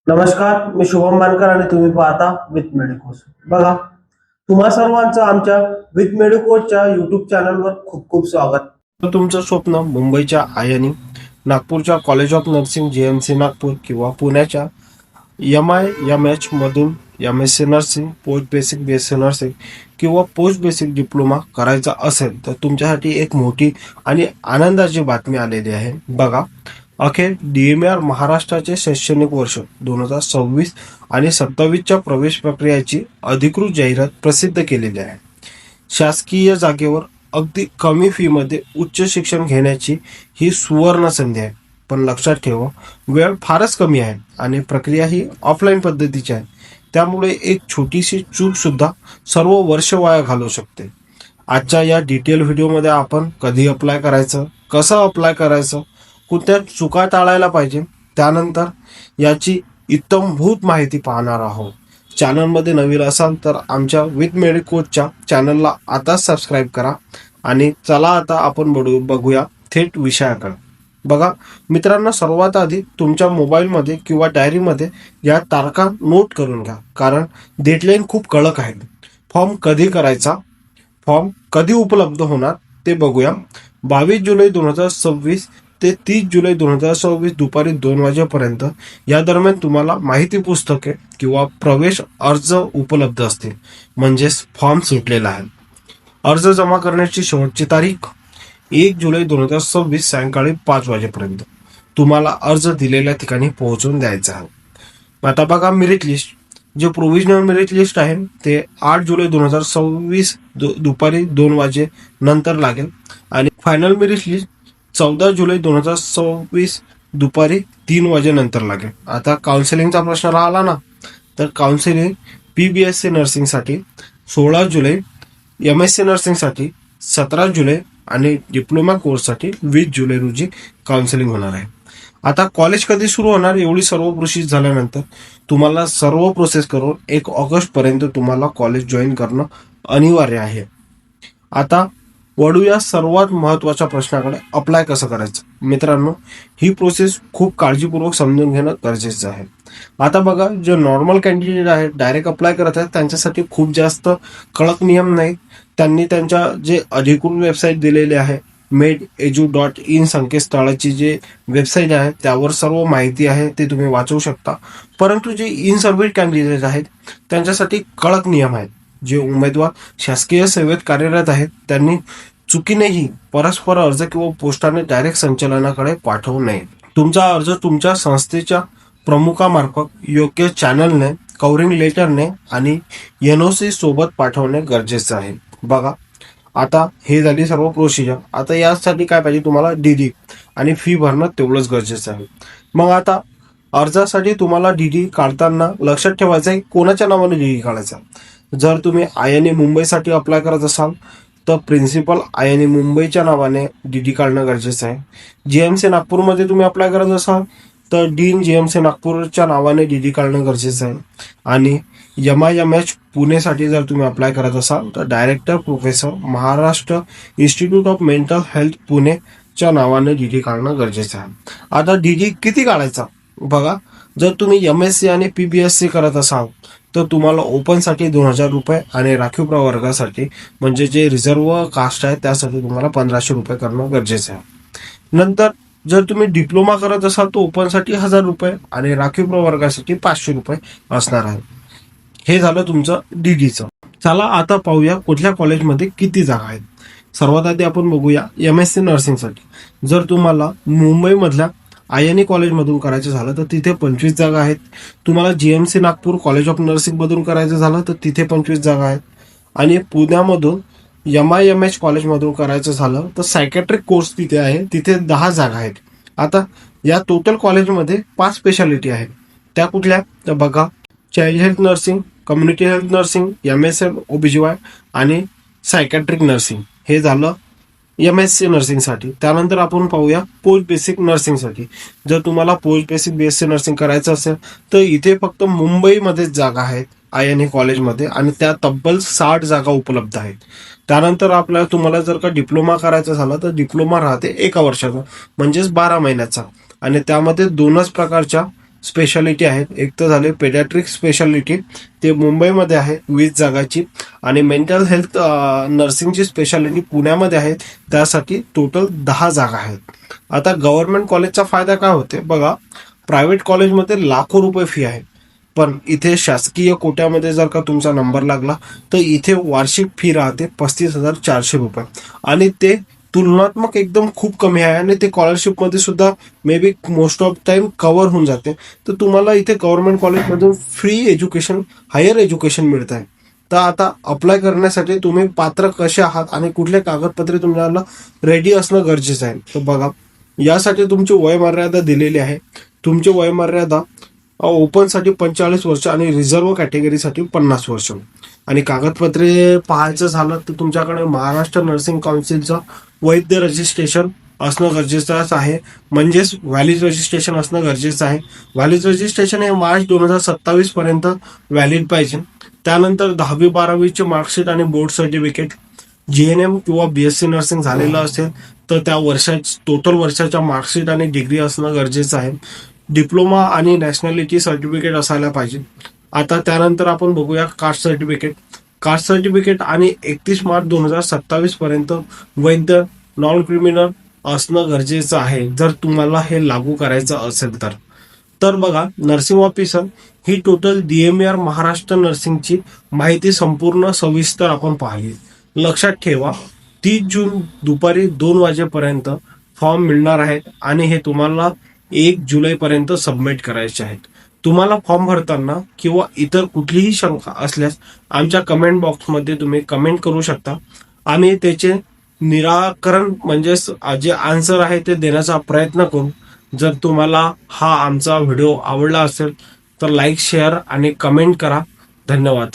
नमस्कार, मी शुभम मानकर आणि तुम्ही पाहता विथ मेडिकोस. बघा, तुम्हा सर्वांचं आमच्या विथ मेडिकोसच्या युट्यूब चॅनलवर खूप खूप स्वागत. तर तुमचं स्वप्न मुंबईच्या आयनी, नागपूरच्या college of nursing JMC Nagpur किंवा पुण्याच्या MIMH मधून MSc nursing, post basic BSc nursing किंवा पोस्ट बेसिक डिप्लोमा करायचा असेल तर तुमच्यासाठी एक मोठी आणि आनंदाची बातमी आलेली आहे. बघा, अखेर DMAR महाराष्ट्राचे शैक्षणिक वर्ष 2026 आणि 27च्या प्रवेश प्रक्रियेची अधिकृत जाहिरात प्रसिद्ध केलेली आहे. शासकीय जागेवर अगदी कमी फीमध्ये उच्च शिक्षण घेण्याची ही सुवर्ण संधी आहे. पण लक्षात ठेवा, वेळ फारच कमी आहे आणि प्रक्रिया ही ऑफलाईन पद्धतीची आहे. त्यामुळे एक छोटीशी चूक सुद्धा सर्व वर्ष वाया घालवू शकते. आजच्या या डिटेल व्हिडिओमध्ये आपण कधी अप्लाय करायचं, कसं अप्लाय करायचं, कोणत्या चुका टाळायला पाहिजे, त्यानंतर याची इत्थंभूत माहिती पाहणार आहोत. चॅनलमध्ये नवीन असाल तर आमच्या विथ मेडिकोसच्या चॅनलला आता सबस्क्राईब करा आणि चला आता आपण बघूया थेट विषयाकडे. बघा मित्रांनो, सर्वात आधी तुमच्या मोबाईलमध्ये किंवा डायरीमध्ये या तारखा नोट करून घ्या, कारण डेडलाईन खूप कडक आहे. फॉर्म कधी करायचा, फॉर्म कधी उपलब्ध होणार ते बघूया. 22 जुलै 2026 ते 30 जुलै 2026 दुपारी 2 वाजेपर्यंत या दरम्यान तुम्हाला माहिती पुस्तके किंवा प्रवेश अर्ज उपलब्ध असतील, म्हणजेच फॉर्म सुटलेला आहे. अर्ज जमा करण्याची शेवटची तारीख 1 जुलै 2026 सायंकाळी 5 वाजेपर्यंत तुम्हाला अर्ज दिलेल्या ठिकाणी पोहोचवून द्यायचा आहे. आता बघा, मेरिट लिस्ट, जे प्रोव्हिजनल मेरिट लिस्ट आहे ते 8 जुलै 2026 दुपारी 2 वाजे नंतर लागेल आणि फायनल मेरिट लिस्ट 14 जुलै 2026 दुपारी 3 वाजेनंतर लागेल. आता काउन्सिलिंगचा प्रश्न राहिला ना, तर काउन्सिलिंग PBSc नर्सिंगसाठी 16 जुलै, MSc नर्सिंगसाठी 17 जुलै आणि डिप्लोमा कोर्ससाठी 20 जुलै रोजी काउन्सिलिंग होणार आहे. आता कॉलेज कधी सुरू होणार एवढी सर्व प्रोसेस झाल्यानंतर तुम्हाला सर्व प्रोसेस करून 1 ऑगस्ट पर्यंत तुम्हाला कॉलेज जॉईन करणं अनिवार्य आहे. आता वळूया सर्वात महत्त्वाच्या प्रश्नाकडे, अप्लाय कसं करायचं. मित्रांनो, ही प्रोसेस खूप काळजीपूर्वक समजून घेणं गरजेचं आहे. आता बघा, जे नॉर्मल कॅन्डिडेट आहेत, डायरेक्ट अप्लाय करत आहेत, त्यांच्यासाठी खूप जास्त कडक नियम नाही. त्यांनी त्यांच्या जे अधिकृत वेबसाईट दिलेले आहे, mededu.in संकेतस्थळाची जे वेबसाईट आहे त्यावर सर्व माहिती आहे, ते तुम्ही वाचवू शकता. परंतु जे इन सर्व्हिस कॅन्डिडेट आहेत त्यांच्यासाठी कडक नियम आहेत. जे उमेदवार शासकीय सेवेत कार्यरत आहेत त्यांनी चुकीनेही परस्पर अर्ज किंवा पोस्टाने डायरेक्ट संचालनाकडे पाठवू नये. तुमचा अर्ज तुमच्या संस्थेच्या प्रमुखामार्फत योग्य चॅनलने, कव्हरिंग लेटरने आणि NOC सोबत पाठवणे गरजेचं आहे. बघा, आता हे झाली सर्व प्रोसिजर. आता यासाठी काय पाहिजे, तुम्हाला DD आणि फी भरणं तेवढंच गरजेचं आहे. मग आता अर्जासाठी तुम्हाला DD काढताना लक्षात ठेवायचं आहे कोणाच्या नावाने DD काढायचा. जर तुम्ही INA मुंबईसाठी अप्लाय करत असाल तर प्रिन्सिपल INA मुंबईच्या नावाने DD काढणं गरजेचं आहे. JMC नागपूरमध्ये तुम्ही अप्लाय करत असाल तर डीन JMC नागपूरच्या नावाने DD काढणं गरजेचं आहे. आणि MIMH पुणेसाठी जर तुम्ही अप्लाय करत असाल तर director professor Maharashtra institute of mental health पुणेच्या नावाने DD काढणं गरजेचं आहे. आता DD किती काढायचा बघा, जर तुम्ही MSc आणि PBSc करत असाल तर तुम्हाला ओपनसाठी 2000 रुपये आणि राखीव प्रवर्गासाठी म्हणजे जे रिझर्व कास्ट आहे त्यासाठी तुम्हाला 1500 रुपये करणं गरजेचं आहे. नंतर जर तुम्ही डिप्लोमा करत असाल तर ओपनसाठी 1000 रुपये आणि राखीव प्रवर्गासाठी 500 रुपये असणार आहे. हे झालं तुमचं DDचं. चला आता पाहूया कुठल्या कॉलेजमध्ये किती जागा आहेत. सर्वात आधी आपण बघूया MSc नर्सिंगसाठी. जर तुम्हाला मुंबईमधल्या INA कॉलेजमधून करायचं झालं तर तिथे 25 जागा आहेत. तुम्हाला JMC Nagpur college of nursing मधून करायचं झालं तर तिथे 25 जागा आहेत. आणि पुण्यामधून MIMH कॉलेजमधून करायचं झालं तर सायकॅट्रिक कोर्स तिथे आहे, तिथे 10 जागा आहेत. आता या टोटल कॉलेजमध्ये 5 स्पेशालिटी आहेत. त्या कुठल्या तर बघा, child health nursing, community health nursing, MSM OBGY आणि सायकॅट्रिक नर्सिंग. हे झालं MSc नर्सिंगसाठी. त्यानंतर आपण पाहूया पोस्ट बेसिक नर्सिंगसाठी. जर तुम्हाला पोस्ट बेसिक BSc नर्सिंग करायचं असेल तर इथे फक्त मुंबईमध्येच जागा आहेत INA कॉलेजमध्ये आणि त्या तब्बल 60 जागा उपलब्ध आहेत. त्यानंतर तुम्हाला जर का डिप्लोमा करायचा झाला तर डिप्लोमा राहते 1 वर्षाचा म्हणजेच 12 महिन्याचा आणि त्यामध्ये 2च प्रकारच्या स्पेशालिटी आहेत. एक तर झाले पेडियाट्रिक स्पेशालिटी, ते मुंबईमध्ये आहे 20 जागाची, आणि मेंटल हेल्थ नर्सिंगची स्पेशालिटी पुण्यामध्ये आहे, त्यासाठी टोटल 10 जागा आहेत. आता गव्हर्नमेंट कॉलेजचा फायदा काय होते बघा, प्रायव्हेट कॉलेजमध्ये लाखो रुपये फी आहे, पण इथे शासकीय कोट्यामध्ये जर का तुमचा नंबर लागला तर इथे वार्षिक फी राहते 35,400 रुपये, आणि ते तुलनात्मक एकदम खूप कमी आहे, आणि ते स्कॉलरशिपमध्ये सुद्धा may be most of time cover होऊन जाते. तर तुम्हाला इथे गव्हर्नमेंट कॉलेजमधून फ्री एज्युकेशन, हायर एज्युकेशन मिळत आहे. तर आता अप्लाय करण्यासाठी तुम्ही पात्र कसे आहात आणि कुठले कागदपत्रे तुम्हाला रेडी असणं गरजेचं आहे. तर बघा, यासाठी तुमची वयमर्यादा दिलेली आहे. तुमची वयमर्यादा ओपनसाठी 45 वर्ष आणि रिझर्व्ह कॅटेगरीसाठी 50 वर्ष. आणि कागदपत्रे पाहायचं झालं तर तुमच्याकडे महाराष्ट्र नर्सिंग काउन्सिलचं वैध रजिस्ट्रेशन असणं गरजेचंच आहे, म्हणजेच व्हॅलिड रजिस्ट्रेशन असणं गरजेचं आहे. व्हॅलिड रजिस्ट्रेशन हे मार्च 2027 पर्यंत व्हॅलिड पाहिजे. त्यानंतर 10वी-12वीचे मार्कशीट आणि बोर्ड सर्टिफिकेट, GNM किंवा BSc नर्सिंग झालेलं असेल तर त्या टोटल वर्षाच्या मार्कशीट आणि डिग्री असणं गरजेचं आहे. डिप्लोमा आणि नॅशनॅलिटी सर्टिफिकेट असायला पाहिजे. आता त्यानंतर आपण बघूया कास्ट सर्टिफिकेट. कास्ट सर्टिफिकेट आणि 31 मार्च 2027 पर्यंत वैध नॉन क्रिमिनल असणं गरजेचं आहे, जर तुम्हाला हे लागू करायचं असेल तर. तर बघा, नर्सिंग ऑफिसर ही टोटल DMAR महाराष्ट्र नर्सिंगची माहिती संपूर्ण सविस्तर आपण पाहिली. लक्षात ठेवा, 30 जून दुपारी 2 वाजेपर्यंत फॉर्म मिळणार आहेत, आणि हे तुम्हाला 1 जुलैपर्यंत सबमिट करायचे आहेत. तुम्हाला फॉर्म भरताना किंवा इतर कुठलीही शंका असल्यास आमच्या कमेंट बॉक्समध्ये तुम्ही कमेंट करू शकता. आम्ही त्याचे निराकरण, म्हणजेच जे आन्सर आहे ते देण्याचा प्रयत्न करू. जर तुम्हाला हा आमचा व्हिडिओ आवडला असेल तर लाईक, शेअर आणि कमेंट करा. धन्यवाद.